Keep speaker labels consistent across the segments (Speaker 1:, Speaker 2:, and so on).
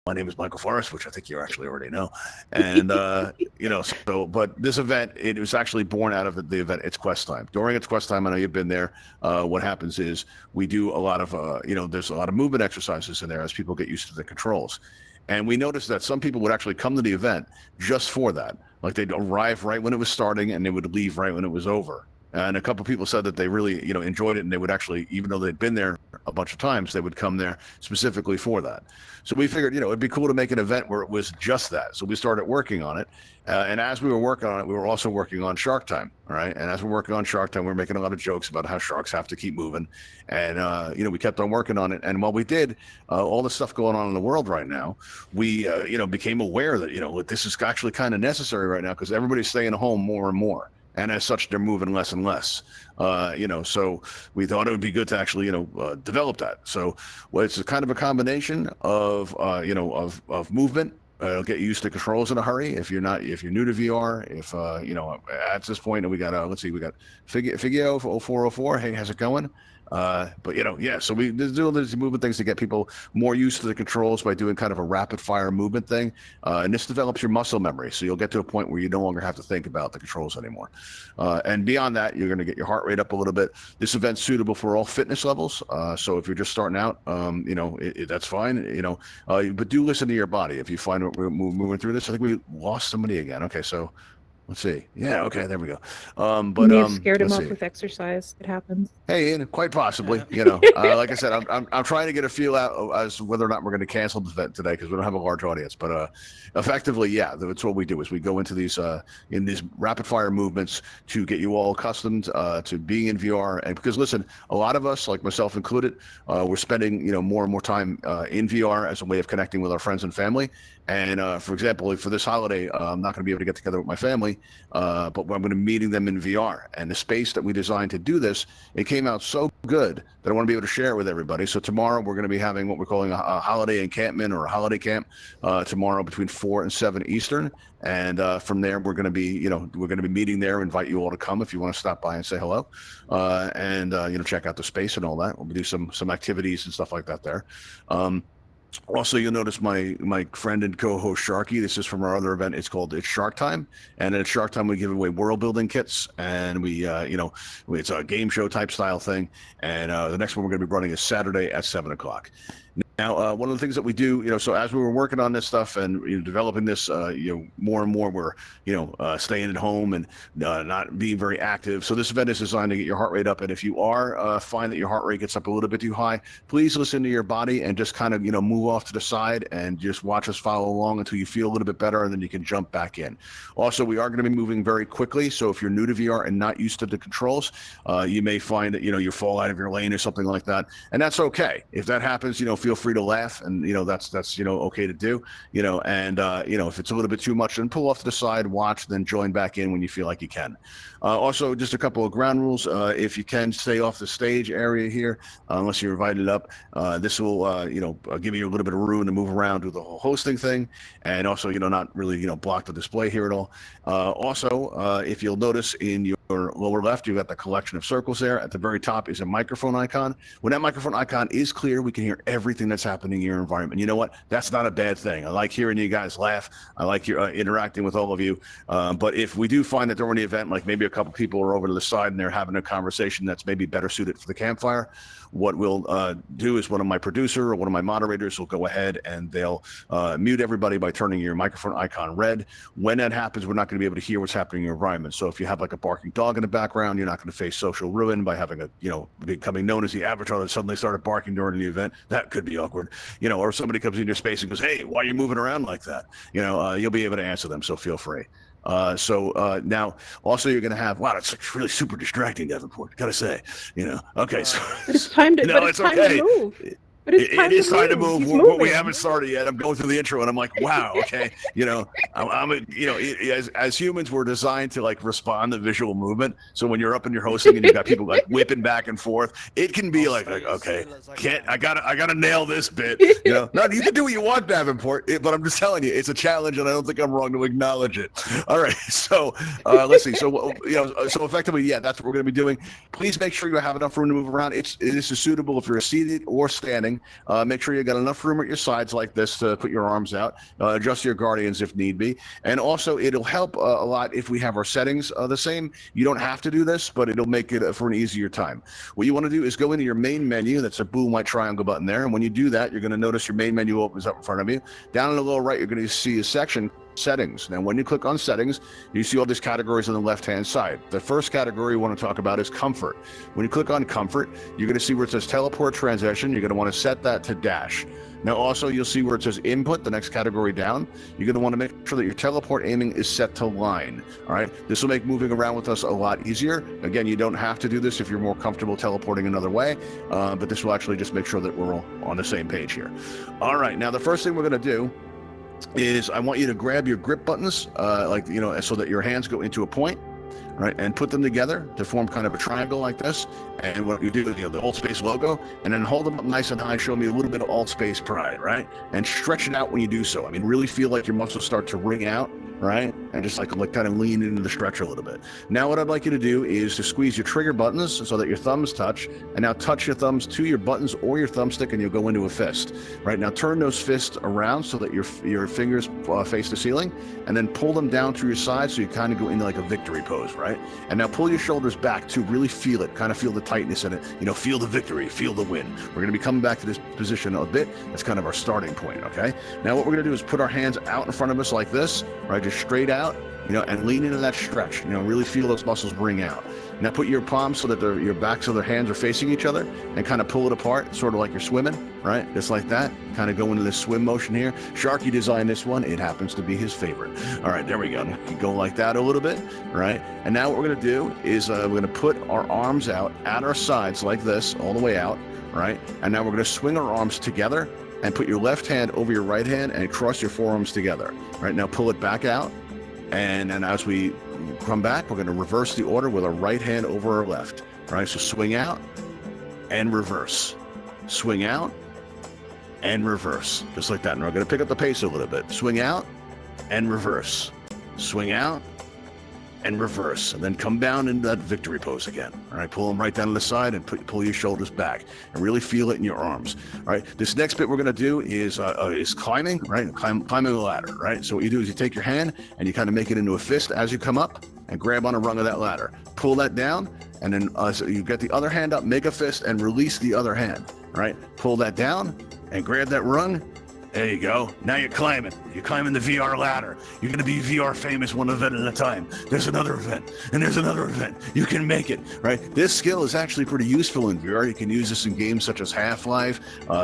Speaker 1: My name is Michael Forrest, which I think you actually already know. And, but this event, it was actually born out of the event, It's Quest Time. During It's Quest Time, I know you've been there. What happens is we do a lot of, there's a lot of movement exercises in there as people get used to the controls. And we noticed that some people would actually come to the event just for that. Like they'd arrive right when it was starting and they would leave right when it was over. And a couple of people said that they really, enjoyed it, and they would actually, even though they'd been there a bunch of times, they would come there specifically for that. So we figured, it'd be cool to make an event where it was just that. So we started working on it. And as we were working on it, we were also working on Shark Time, all right? And as we're working on Shark Time, we we're making a lot of jokes about how sharks have to keep moving. And, we kept on working on it. And while we did, all the stuff going on in the world right now, we, became aware that, this is actually kind of necessary right now because everybody's staying home more and more. And as such, they're moving less and less. So we thought it would be good to actually, develop that. So it's a kind of a combination of, of movement. It'll get you used to controls in a hurry. If you're new to VR, at this point, we got, we got Figio 0404. Hey, how's it going? So we do these movement things to get people more used to the controls by doing kind of a rapid fire movement thing. And this develops your muscle memory. So you'll get to a point where you no longer have to think about the controls anymore. And beyond that, you're going to get your heart rate up a little bit. This event's suitable for all fitness levels. So if you're just starting out, that's fine, but do listen to your body. If you find we're moving through this, I think we lost somebody again. Okay. So let's see. Yeah. Okay. There we go.
Speaker 2: You may have scared him off with exercise. It happens.
Speaker 1: Hey, Ian, quite possibly. Like I said, I'm trying to get a feel out as to whether or not we're going to cancel the event today because we don't have a large audience. But effectively, yeah, that's what we do is we go into these in these rapid fire movements to get you all accustomed to being in VR. And because listen, a lot of us, like myself included, we're spending more and more time in VR as a way of connecting with our friends and family. And for example, for this holiday, I'm not going to be able to get together with my family, but I'm going to be meeting them in VR. And the space that we designed to do this, it came out so good that I want to be able to share it with everybody. So tomorrow we're going to be having what we're calling a holiday encampment or a holiday camp tomorrow between 4 and 7 Eastern. And from there, we're going to be, meeting there. Invite you all to come if you want to stop by and say hello, and check out the space and all that. We'll do some activities and stuff like that there. Also, you'll notice my friend and co-host Sharky. This is from our other event. It's called It's Shark Time, and at Shark Time we give away world building kits, and we it's a game show type style thing. And the next one we're going to be running is Saturday at 7:00. Now, one of the things that we do, so as we were working on this stuff and developing this, more and more we're, staying at home and not being very active. So this event is designed to get your heart rate up. And if you are find that your heart rate gets up a little bit too high, please listen to your body and just kind of, move off to the side and just watch us follow along until you feel a little bit better, and then you can jump back in. Also, we are going to be moving very quickly. So if you're new to VR and not used to the controls, you may find that, you fall out of your lane or something like that. And that's okay. If that happens, feel free to laugh, and that's okay to do, and if it's a little bit too much, then pull off to the side, watch, then join back in when you feel like you can. Also, just a couple of ground rules. If you can, stay off the stage area here unless you're invited up. This will give you a little bit of room to move around, do the whole hosting thing, and also not really block the display here at all. Also, if you'll notice in your lower left, you've got the collection of circles there. At the very top is a microphone icon. When that microphone icon is clear, we can hear everything that's happening in your environment. You know what? That's not a bad thing. I like hearing you guys laugh. I like interacting with all of you. But if we do find that during the event, like maybe a couple people are over to the side and they're having a conversation that's maybe better suited for the campfire, what we'll do is one of my producer or one of my moderators will go ahead and they'll mute everybody by turning your microphone icon red. When that happens, we're not going to be able to hear what's happening in your environment. So if you have like a barking dog in the background, you're not going to face social ruin by having becoming known as the avatar that suddenly started barking during the event. That could be awkward, or somebody comes in your space and goes, "Hey, why are you moving around like that?" You'll be able to answer them. So feel free. Now also you're going to have, wow, that's really super distracting, Davenport, gotta say, okay. So
Speaker 2: but it's time to,
Speaker 1: no,
Speaker 2: but it's time
Speaker 1: okay.
Speaker 2: to move. But it's
Speaker 1: It is time to move.
Speaker 2: He's
Speaker 1: We
Speaker 2: moving.
Speaker 1: haven't started yet. I'm going through the intro, and I'm like, wow, okay. As humans, we're designed to like respond to visual movement. So when you're up and you're hosting, and you've got people like whipping back and forth, it can be like okay, I gotta nail this bit. No, you can do what you want, Davenport, but I'm just telling you, it's a challenge, and I don't think I'm wrong to acknowledge it. All right, so let's see. So so effectively, yeah, that's what we're going to be doing. Please make sure you have enough room to move around. It is suitable if you're seated or standing. Make sure you got enough room at your sides like this to put your arms out. Adjust your guardians if need be. And also, it'll help a lot if we have our settings the same. You don't have to do this, but it'll make it for an easier time. What you want to do is go into your main menu. That's a blue and white triangle button there. And when you do that, you're going to notice your main menu opens up in front of you. Down in the lower right, you're going to see a section settings. Now, when you click on settings, you see all these categories on the left-hand side. The first category we want to talk about is comfort. When you click on comfort, you're going to see where it says teleport transition. You're going to want to set that to dash. Now, also, you'll see where it says input, the next category down. You're going to want to make sure that your teleport aiming is set to line. All right. This will make moving around with us a lot easier. Again, you don't have to do this if you're more comfortable teleporting another way, but this will actually just make sure that we're all on the same page here. All right. Now, the first thing we're going to do is I want you to grab your grip buttons, so that your hands go into a point, right, and put them together to form kind of a triangle like this. And what you do is, the AltspaceVR logo, and then hold them up nice and high, show me a little bit of AltspaceVR pride, right? And stretch it out when you do so. I mean, really feel like your muscles start to ring out, right? And just like kind of lean into the stretch a little bit. Now, what I'd like you to do is to squeeze your trigger buttons so that your thumbs touch, and now touch your thumbs to your buttons or your thumbstick, and you'll go into a fist. Right now, turn those fists around so that your fingers face the ceiling, and then pull them down through your sides so you kind of go into like a victory pose, right? And now pull your shoulders back to really feel it, kind of feel the tightness in it. Feel the victory, feel the win. We're going to be coming back to this position a bit. That's kind of our starting point, okay? Now, what we're going to do is put our hands out in front of us like this, right? Just straight out, and lean into that stretch. Really feel those muscles bring out. Now put your palms so that your backs of their hands are facing each other, and kind of pull it apart, sort of like you're swimming, right? Just like that. Kind of go into this swim motion here. Sharky designed this one. It happens to be his favorite. All right, there we go. You go like that a little bit, right? And now what we're going to do is we're going to put our arms out at our sides like this, all the way out, right? And now we're going to swing our arms together and put your left hand over your right hand and cross your forearms together. Right now, pull it back out. And then as we come back, we're going to reverse the order with our right hand over our left. All right, so swing out and reverse. Swing out and reverse. Just like that. And we're going to pick up the pace a little bit. Swing out and reverse. Swing out and reverse, and then come down into that victory pose again. All right, pull them right down to the side and pull your shoulders back and really feel it in your arms. All right, this next bit we're going to do is climbing, right? Climbing the ladder, right? So what you do is you take your hand and you kind of make it into a fist as you come up and grab on a rung of that ladder. Pull that down, and then so you get the other hand up, make a fist, and release the other hand, right? Pull that down and grab that rung. There you go. Now you're climbing. You're climbing the VR ladder. You're going to be VR famous one event at a time. There's another event, and there's another event. You can make it, right? This skill is actually pretty useful in VR. You can use this in games such as Half-Life.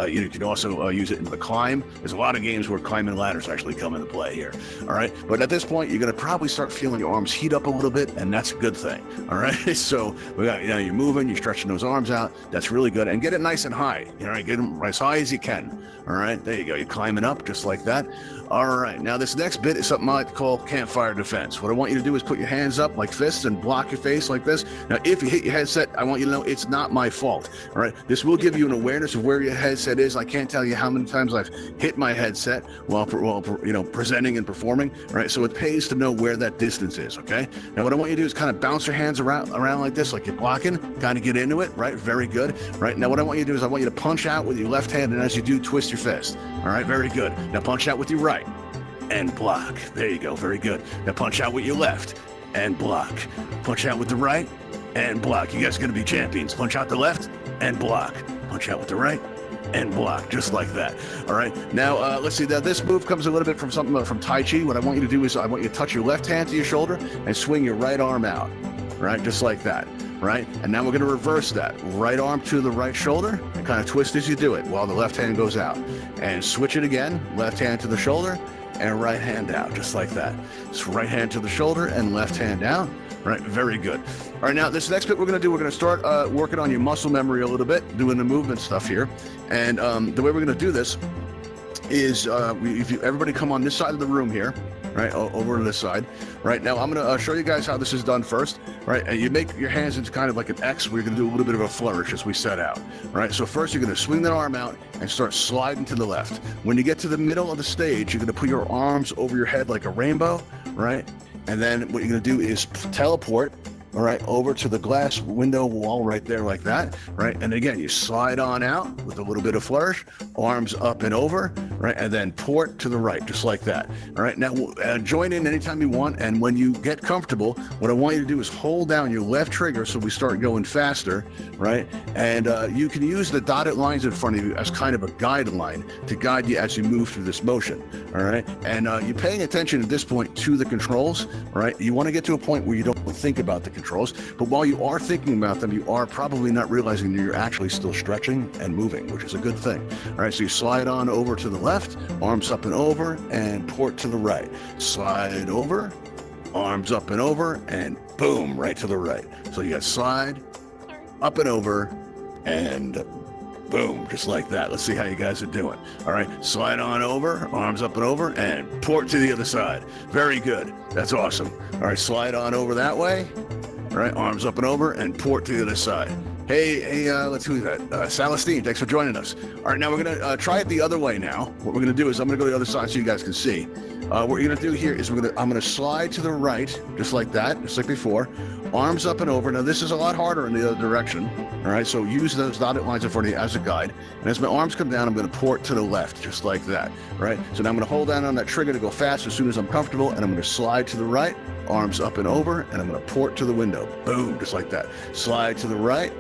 Speaker 1: You can also use it in the climb. There's a lot of games where climbing ladders actually come into play here, all right? But at this point, you're going to probably start feeling your arms heat up a little bit, and that's a good thing, all right? So we got, you're moving, you're stretching those arms out. That's really good. And get it nice and high, get them as high as you can, all right? There you go. You're climbing up just like that. All right, now this next bit is something I like to call Campfire Defense. What I want you to do is put your hands up like fists and block your face like this. Now, if you hit your headset, I want you to know it's not my fault. All right, this will give you an awareness of where your headset is. I can't tell you how many times I've hit my headset while presenting and performing. All right, so it pays to know where that distance is. Okay. Now, what I want you to do is kind of bounce your hands around like this, like you're blocking. Kind of get into it. Right. Very good. Right. Now, what I want you to do is I want you to punch out with your left hand, and as you do, twist your fist. All right. Very good. Now punch out with your right and block. There you go. Very good. Now punch out with your left and block. Punch out with the right and block. You guys are going to be champions. Punch out the left and block. Punch out with the right and block, just like that. All right. Now, let's see. Now, this move comes a little bit from something from Tai Chi. What I want you to do is I want you to touch your left hand to your shoulder and swing your right arm out. Right, just like that. Right, and now we're going to reverse that. Right arm to the right shoulder, and kind of twist as you do it while the left hand goes out. And switch it again. Left hand to the shoulder and right hand out, just like that. So right hand to the shoulder and left hand out. Right, very good. All right, now this next bit we're going to start working on your muscle memory a little bit, doing the movement stuff here. And the way we're going to do this is everybody come on this side of the room here, right, over to this side. Right, now I'm going to show you guys how this is done first, right, and you make your hands into kind of like an X where you're going to do a little bit of a flourish as we set out, right? So first you're going to swing that arm out and start sliding to the left. When you get to the middle of the stage, you're going to put your arms over your head like a rainbow, right? And then what you're going to do is teleport, all right, over to the glass window wall right there like that, right? And again, you slide on out with a little bit of flourish, arms up and over, right? And then port to the right, just like that. All right, now join in anytime you want. And when you get comfortable, what I want you to do is hold down your left trigger so we start going faster, right? And you can use the dotted lines in front of you as kind of a guideline to guide you as you move through this motion, all right? And you're paying attention at this point to the controls, right? You want to get to a point where you don't think about the controls, but while you are thinking about them, you are probably not realizing that you're actually still stretching and moving, which is a good thing. All right, so you slide on over to the left, arms up and over, and port to the right. Slide over, arms up and over, and boom, right to the right. So you got slide, up and over, and boom, just like that. Let's see how you guys are doing. All right, slide on over, arms up and over, and port to the other side. Very good. That's awesome. All right, slide on over that way. All right, arms up and over, and port to the other side. Hey, let's do that. Celestine, thanks for joining us. All right, now we're going to try it the other way now. What we're going to do is I'm going to go to the other side so you guys can see. What you're going to do here is I'm going to slide to the right, just like that, just like before. Arms up and over. Now, this is a lot harder in the other direction. All right, so use those dotted lines in front of you as a guide. And as my arms come down, I'm going to port to the left, just like that. All right, so now I'm going to hold down on that trigger to go fast as soon as I'm comfortable, and I'm going to slide to the right, arms up and over, and I'm going to port to the window. Boom, just like that. Slide to the right,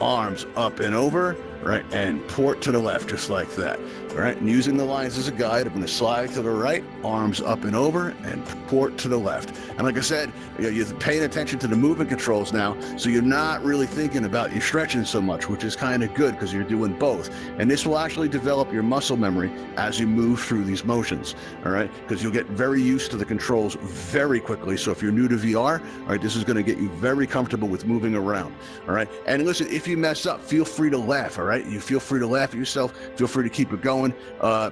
Speaker 1: arms up and over, right, and port to the left, just like that. All right, and using the lines as a guide, I'm going to slide to the right, arms up and over, and port to the left. And like I said, you're paying attention to the movement controls now, so you're not really thinking about your stretching so much, which is kind of good because you're doing both. And this will actually develop your muscle memory as you move through these motions, all right, because you'll get very used to the controls very quickly. So if you're new to VR, all right, this is going to get you very comfortable with moving around, all right? And listen, if you mess up, feel free to laugh, all right? You feel free to laugh at yourself, feel free to keep it going,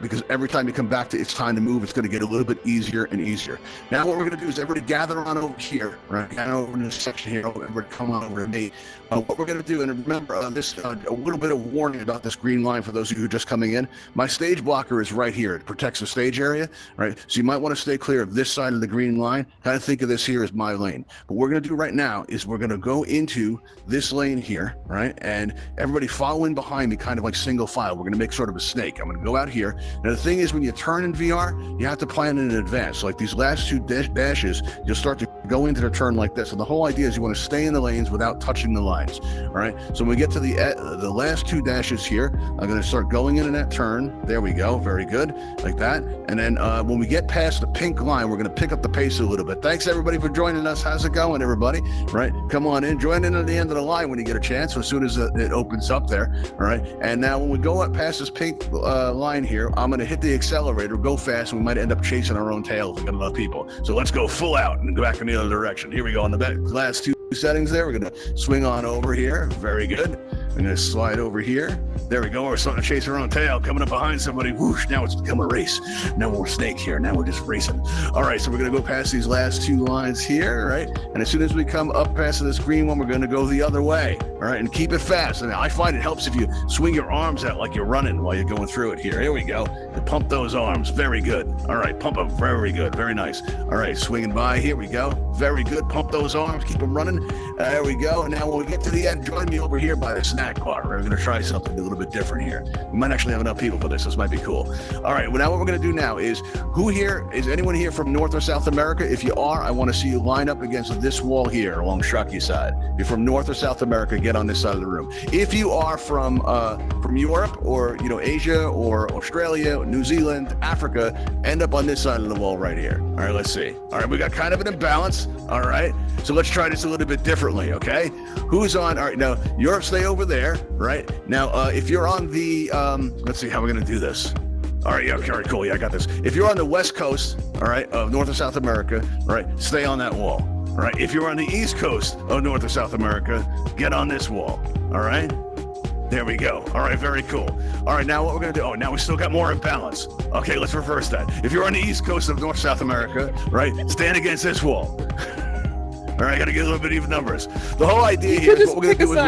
Speaker 1: because every time you come back to it's time to move, it's going to get a little bit easier and easier. Now what we're going to do is everybody gather on over here, right? Gather over in this section here, everybody come on over to me. What we're going to do, and remember a little bit of warning about this green line for those of you who are just coming in. My stage blocker is right here. It protects the stage area, right? So you might want to stay clear of this side of the green line. Kind of think of this here as my lane. But what we're going to do right now is we're going to go into this lane here, right? And everybody following behind me, kind of like single file. We're going to make sort of a snake. I'm going to go out here. Now the thing is, when you turn in VR, you have to plan in advance. So like these last two dashes, you'll start to go into the turn like this. And the whole idea is you want to stay in the lanes without touching the lines. All right. So when we get to the last two dashes here, I'm going to start going into that turn. There we go. Very good. Like that. And then when we get past the pink line, we're going to pick up the pace a little bit. Thanks everybody for joining us. How's it going, everybody? Right. Come on in. Join in at the end of the line when you get a chance, as soon as it opens up there. All right. And now when we go up past this pink line here, I'm going to hit the accelerator, go fast, and we might end up chasing our own tails. We've got a lot of people. So let's go full out and go back in the other direction. Here we go. On the last two settings there, we're going to swing on over here. Very good. I'm going to slide over here. There we go. We're starting to chase our own tail, coming up behind somebody. Whoosh, now it's become a race. No more snake here. Now we're just racing. All right, so we're going to go past these last two lines here, right? And as soon as we come up past this green one, we're going to go the other way, all right? And keep it fast. And I find it helps if you swing your arms out like you're running while you're going through it here. Here we go. And pump those arms. Very good. All right, pump them. Very good. Very nice. All right, swinging by. Here we go. Very good. Pump those arms. Keep them running. There we go. And now when we get to the end, join me over here by the snack bar. We're going to try something a little bit different here. We might actually have enough people for this. This might be cool. All right. Well, now what we're going to do now is, is anyone here from North or South America? If you are, I want to see you line up against this wall here along Sharky's side. If you're from North or South America, get on this side of the room. If you are from Europe or, Asia or Australia, New Zealand, Africa, end up on this side of the wall right here. All right. Let's see. All right. We got kind of an imbalance. All right. So let's try this a little bit differently. Okay. Who's on? All right. Now, Europe, stay over there. Right. Now, if you're on the, let's see how we're going to do this. All right, yeah, okay, cool. Yeah, I got this. If you're on the West Coast, all right, of North and South America, all right, stay on that wall. All right, if you're on the East Coast of North or South America, get on this wall. All right, there we go. All right, very cool. All right, now what we're gonna do? Oh, now we still got more imbalance. Okay, let's reverse that. If you're on the East Coast of North South America, right, stand against this wall. All right, I got to get a little bit even numbers. The whole idea here is what we're going to do is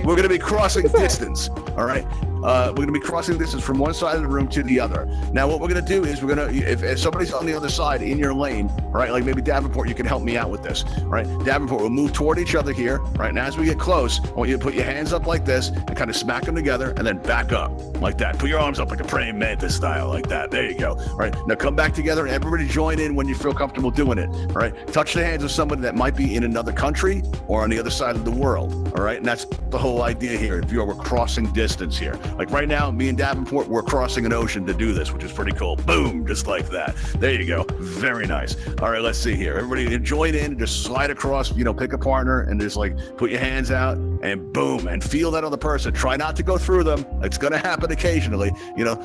Speaker 1: we're going to be crossing distance. All right, we're going to be crossing distance from one side of the room to the other. Now, what we're going to do is we're going to, if somebody's on the other side in your lane, right, like maybe Davenport, you can help me out with this, right? Davenport, we'll move toward each other here, right? Now, as we get close, I want you to put your hands up like this and kind of smack them together and then back up like that. Put your arms up like a praying mantis style, like that. There you go. All right, now come back together and everybody join in when you feel comfortable doing it. All right, touch the hands of somebody that might be in another country or on the other side of the world. All right, and that's the whole idea here. If we're crossing distance here, like right now, me and Davenport, we're crossing an ocean to do this, which is pretty cool. Boom, just like that. There you go. Very nice. All right, let's see here. Everybody join in and just slide across, pick a partner and just like put your hands out and boom, and feel that other person. Try not to go through them. It's going to happen occasionally.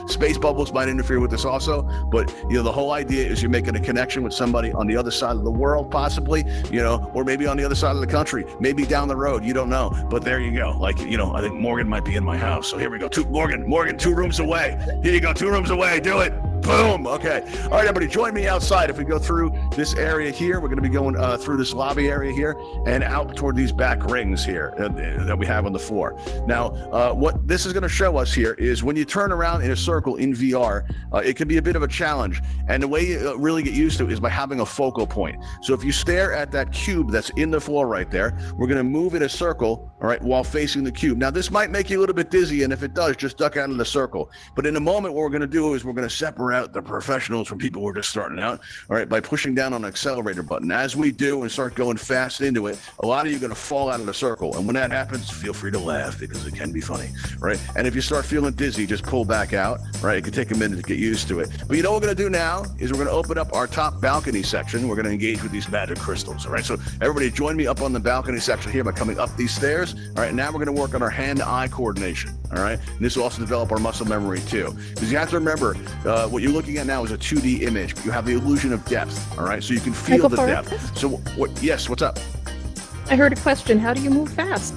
Speaker 1: Space bubbles might interfere with this also, but the whole idea is you're making a connection with somebody on the other side of the world, possibly, or maybe on the other side of the country, maybe down the road, you don't know, but there you go. Like, I think Morgan might be in my house. So here we go. Morgan, 2 rooms away. Here you go. 2 rooms away. Do it. Boom. Okay. All right, everybody, join me outside. If we go through this area here, we're going to be going through this lobby area here and out toward these back rings here that we have on the floor. Now, what this is going to show us here is when you turn around in a circle in VR, it can be a bit of a challenge. And the way you really get used to it is by having a focal point. So if you stare at that cube that's in the floor right there, we're going to move in a circle, all right, while facing the cube. Now, this might make you a little bit dizzy, and if it does, just duck out of the circle. But in a moment, what we're going to do is we're going to separate out the professionals from people who are just starting out, all right, by pushing down on the accelerator button. As we do and start going fast into it, a lot of you are going to fall out of the circle. And when that happens, feel free to laugh because it can be funny, right? And if you start feeling dizzy, just pull back out, right? It can take a minute to get used to it. But what we're going to do now is we're going to open up our top balcony section. We're going to engage with these magic crystals, all right? So everybody join me up on the balcony section here by coming up these stairs. All right, now we're going to work on our hand-eye coordination, all right? And this will also develop our muscle memory too. Because you have to remember, what you're looking at now is a 2D image. You have the illusion of depth, all right? So you can feel the depth. So yes, what's up?
Speaker 2: I heard a question. How do you move fast?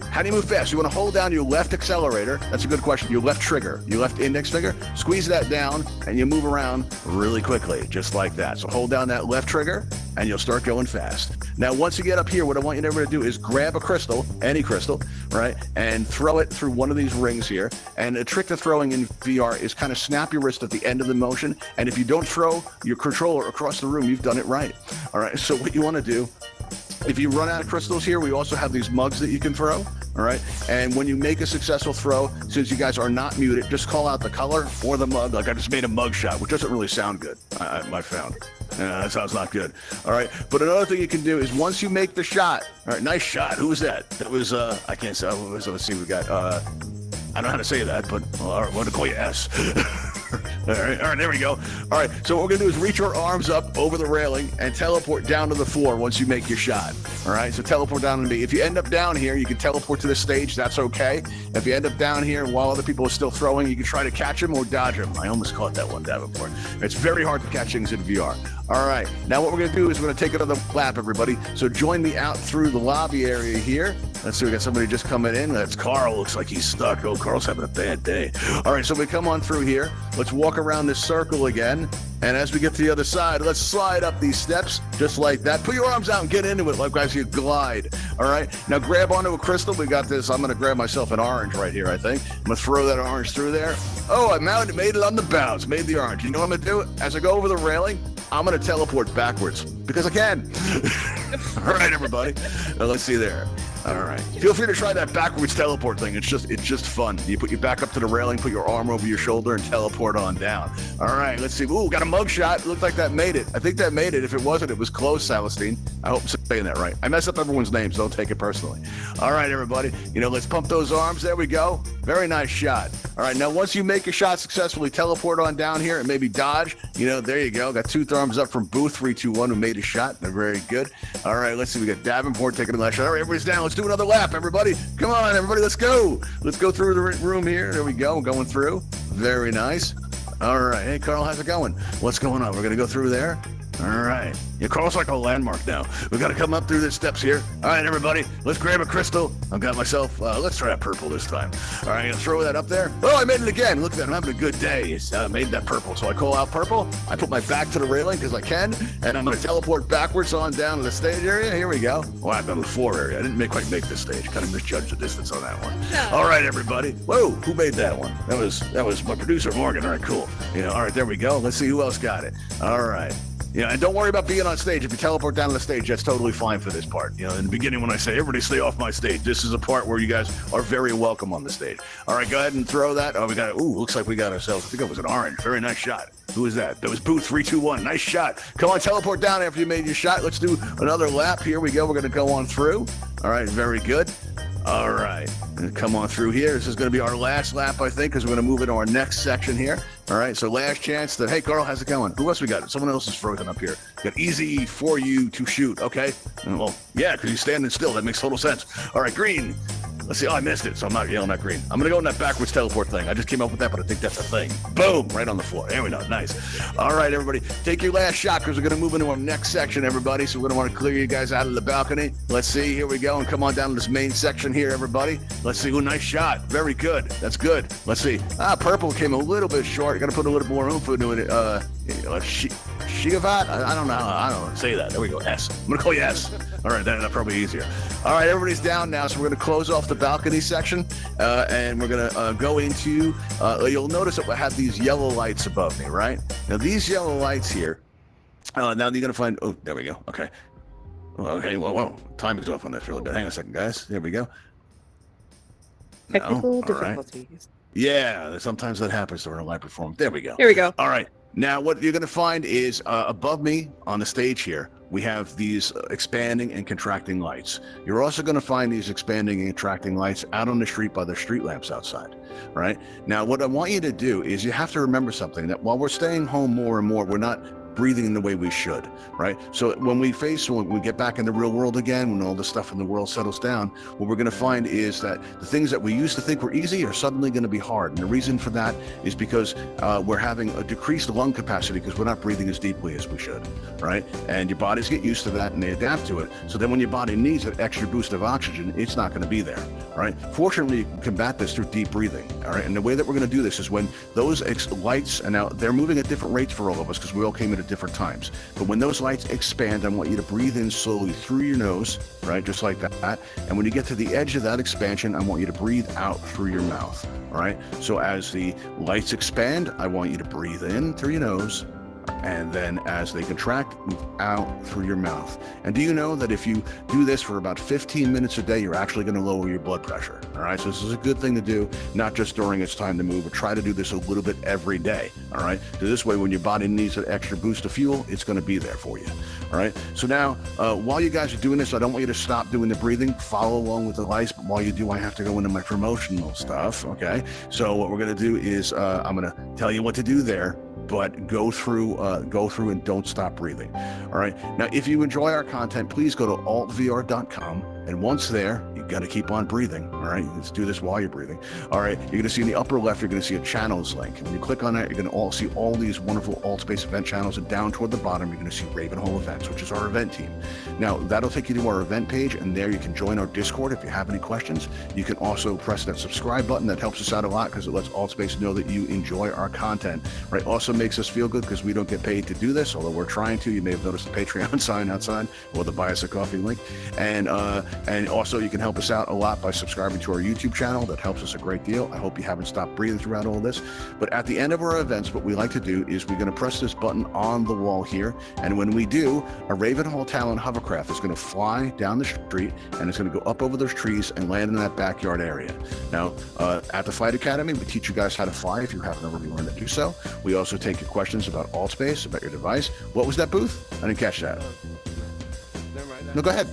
Speaker 1: How do you move fast? You want to hold down your left accelerator. That's a good question. Your left trigger, your left index finger, squeeze that down and you move around really quickly, just like that. So hold down that left trigger and you'll start going fast. Now, once you get up here, what I want you to do is grab a crystal, any crystal, right? And throw it through one of these rings here. And the trick to throwing in VR is kind of snap your wrist at the end of the motion. And if you don't throw your controller across the room, you've done it right. All right, so what you want to do, if you run out of crystals here, we also have these mugs that you can throw, all right? And when you make a successful throw, since you guys are not muted, just call out the color or the mug. Like I just made a mug shot, which doesn't really sound good, I found. That sounds not good. All right, but another thing you can do is once you make the shot, all right, nice shot. Who was that? That was, I can't say, let's see, we got, I don't know how to say that, but all right, I'm going to call you S. All right, there we go. All right, so what we're going to do is reach our arms up over the railing and teleport down to the floor once you make your shot. All right, so teleport down to me. If you end up down here, you can teleport to the stage. That's okay. If you end up down here while other people are still throwing, you can try to catch them or dodge them. I almost caught that one, Davenport. It's very hard to catch things in VR. All right, now what we're going to do is we're going to take another lap, everybody. So join me out through the lobby area here. Let's see, we got somebody just coming in. That's Carl. Looks like he's stuck. Oh, Carl's having a bad day. All right, so we come on through here. Let's walk around this circle again. And as we get to the other side, let's slide up these steps just like that. Put your arms out and get into it like as you glide. All right, now grab onto a crystal. We got this. I'm going to grab myself an orange right here, I think. I'm going to throw that orange through there. Oh, I made it on the bounce. Made the orange. You know what I'm going to do? As I go over the railing, I'm going to teleport backwards because I can. All right, everybody. Now, let's see there. All right. Feel free to try that backwards teleport thing. It's just fun. You put your back up to the railing, put your arm over your shoulder, and teleport on down. All right. Let's see. Ooh, got a mug shot. Looked like that made it. I think that made it. If it wasn't, it was close, Celestine. I hope I'm saying that right. I mess up everyone's names. Don't take it personally. All right, everybody. Let's pump those arms. There we go. Very nice shot. All right. Now, once you make a shot successfully, teleport on down here and maybe dodge. There you go. Got 2 thumbs up from Booth 321 who made a shot. They're very good. All right. Let's see. We got Davenport taking the last shot. All right, everybody's down. Let's do another lap, everybody. Come on, everybody. Let's go. Let's go through the room here. There we go. Going through. Very nice. All right. Hey, Carl, how's it going? What's going on? We're going to go through there. All right. Yeah, Carl's like a landmark now. We got to come up through the steps here. All right, everybody, let's grab a crystal. I've got myself, let's try that purple this time. All right, I'm going to throw that up there. Oh, I made it again. Look at that. I'm having a good day. I made that purple. So I call out purple. I put my back to the railing because I can, and I'm going to teleport backwards on down to the stage area. Here we go. Well, I've done the floor area. I didn't quite make this stage. Kind of misjudged the distance on that one. No. All right, everybody. Whoa, who made that one? That was my producer, Morgan. All right, cool. All right, there we go. Let's see who else got it. All right. And don't worry about being on stage. If you teleport down to the stage, that's totally fine for this part. In the beginning when I say, everybody stay off my stage, this is a part where you guys are very welcome on the stage. All right, go ahead and throw that. Oh, looks like we got ourselves, I think it was an orange. Very nice shot. Who is that? That was Booth 321. Nice shot. Come on, teleport down after you made your shot. Let's do another lap. Here we go. We're going to go on through. All right, very good. All right, come on through here. This is going to be our last lap, I think, because we're going to move into our next section here. All right, so last chance to, hey, Carl, how's it going? Who else we got? Someone else is frozen up here. Got easy for you to shoot, okay? Well, yeah, because he's standing still. That makes total sense. All right, green. Let's see. Oh, I missed it, so I'm not yelling at green. I'm going to go in that backwards teleport thing. I just came up with that, but I think that's a thing. Boom, right on the floor. There we go. Nice. All right, everybody, take your last shot because we're going to move into our next section, everybody. So we're going to want to clear you guys out of the balcony. Let's see. Here we go. And come on down to this main section here, everybody. Let's see. Oh, nice shot. Very good. That's good. Let's see. Purple came a little bit short. Got to put a little more oomph into it. Shigavat? I don't know. I don't know how to say that. There we go. S. I'm going to call you S. All right, that's probably easier. All right, everybody's down now, so we're going to close off the balcony section, and we're going to go into, you'll notice that we have these yellow lights above me, right? Now, these yellow lights here, now you're going to find, oh, there we go. Okay. Okay, whoa. Time is off on this really bit. Hang on a second, guys. There we go.
Speaker 2: Technical difficulties.
Speaker 1: Right. Yeah, sometimes that happens during a live performance. There we go.
Speaker 2: Here we go.
Speaker 1: All right. Now, what you're going to find is above me on the stage here, we have these expanding and contracting lights. You're also going to find these expanding and contracting lights out on the street by the street lamps outside, right? Now, what I want you to do is you have to remember something, that while we're staying home more and more, we're not breathing the way we should, right? So when we get back in the real world again, when all the stuff in the world settles down, what we're going to find is that the things that we used to think were easy are suddenly going to be hard. And the reason for that is because we're having a decreased lung capacity because we're not breathing as deeply as we should, right? And your bodies get used to that and they adapt to it. So then when your body needs an extra boost of oxygen, it's not going to be there, right? Fortunately, you can combat this through deep breathing, all right? And the way that we're going to do this is when those lights, and now they're moving at different rates for all of us because we all came in at different times. But when those lights expand, I want you to breathe in slowly through your nose, right? Just like that. And when you get to the edge of that expansion, I want you to breathe out through your mouth, all right? So as the lights expand, I want you to breathe in through your nose, and then as they contract, move out through your mouth. And do you know that if you do this for about 15 minutes a day, you're actually going to lower your blood pressure? All right, so this is a good thing to do, not just during it's time to move, but try to do this a little bit every day. All right, so this way, when your body needs an extra boost of fuel, it's going to be there for you. All right, so now while you guys are doing this, I don't want you to stop doing the breathing. Follow along with the lights, but while you do, I have to go into my promotional stuff. Okay, so what we're going to do is I'm going to tell you what to do there, but go through and don't stop breathing. All right. Now, if you enjoy our content, please go to altvr.com. And once there, you got to keep on breathing. All right. Let's do this while you're breathing. All right. You're going to see in the upper left, you're going to see a channels link. When you click on that, you're going to see all these wonderful Altspace event channels. And down toward the bottom, you're going to see Ravenhall events, which is our event team. Now, that'll take you to our event page. And there you can join our Discord if you have any questions. You can also press that subscribe button. That helps us out a lot because it lets Altspace know that you enjoy our content. Right. Also makes us feel good because we don't get paid to do this, although we're trying to. You may have noticed the Patreon sign outside or the Buy Us a Coffee link. And also you can help us out a lot by subscribing to our YouTube channel. That helps us a great deal. I hope you haven't stopped breathing throughout all this. But at the end of our events, what we like to do is we're going to press this button on the wall here. And when we do, a Ravenhall Talon hovercraft is going to fly down the street and it's going to go up over those trees and land in that backyard area. Now, at the Flight Academy, we teach you guys how to fly if you haven't already learned to do so. We also take your questions about Altspace, about your device. What was that, Booth? I didn't catch that.
Speaker 3: Never mind.
Speaker 1: No, go ahead.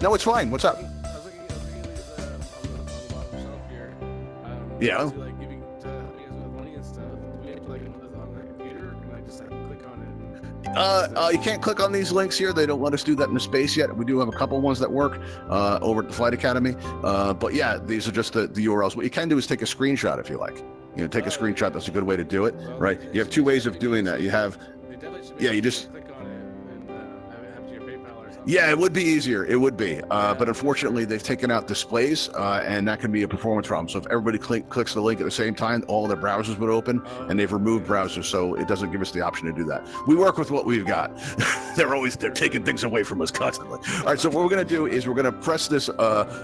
Speaker 1: No, it's fine. What's up?
Speaker 3: I was looking at these on the bottom shelf here.
Speaker 1: Yeah.
Speaker 3: To, like, giving to you guys with money and stuff. Do we have to like put this on the computer? Or can I just like click on it?
Speaker 1: You can't click on these links here. They don't let us do that in the space yet. We do have a couple ones that work over at the Flight Academy. But yeah, these are just the URLs. What you can do is take a screenshot if you like. take a screenshot. That's a good way to do it, right? You have 2 ways of doing that. You have, yeah, you just
Speaker 3: click on it and have your PayPal or something.
Speaker 1: Yeah, it would be easier. It would be. But unfortunately, they've taken out displays, and that can be a performance problem. So if everybody clicks the link at the same time, all their browsers would open, and they've removed browsers, so it doesn't give us the option to do that. We work with what we've got. They're taking things away from us constantly. All right, so what we're going to do is we're going to press this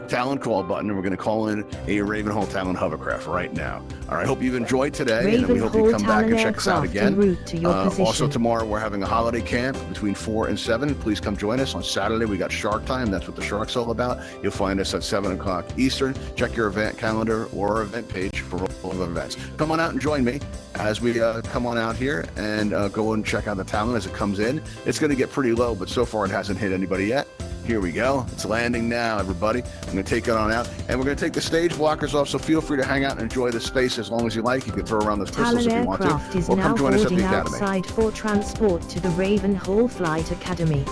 Speaker 1: Talon call button, and we're going to call in a Ravenhall Talon hovercraft right now. All right, hope you've enjoyed today, and we hope you come back and check us out again. Also, tomorrow we're having a holiday camp between 4 and 7. Please come join us. On Saturday, we got Shark Time. That's what the Shark's all about. You'll find us at 7 o'clock Eastern. Check your event calendar or our event page for all of our events. Come on out and join me as we come on out here and go and check out the Talon as it comes in. It's going to get pretty low, but so far it hasn't hit anybody yet. Here we go. It's landing now, everybody. I'm going to take it on out, and we're going to take the stage blockers off, so feel free to hang out and enjoy the space as long as you like. You can throw around those pistols if you want to, or come join us at the Academy.
Speaker 4: Outside for transport to the Ravenhall Flight Academy.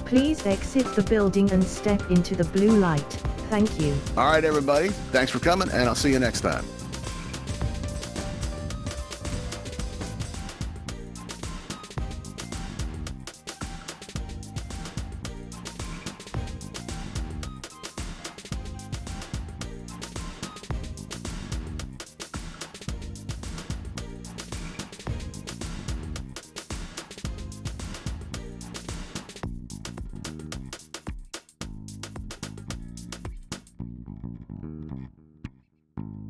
Speaker 4: Please exit the building and step into the blue light. Thank you.
Speaker 1: All right, everybody. Thanks for coming, and I'll see you next time.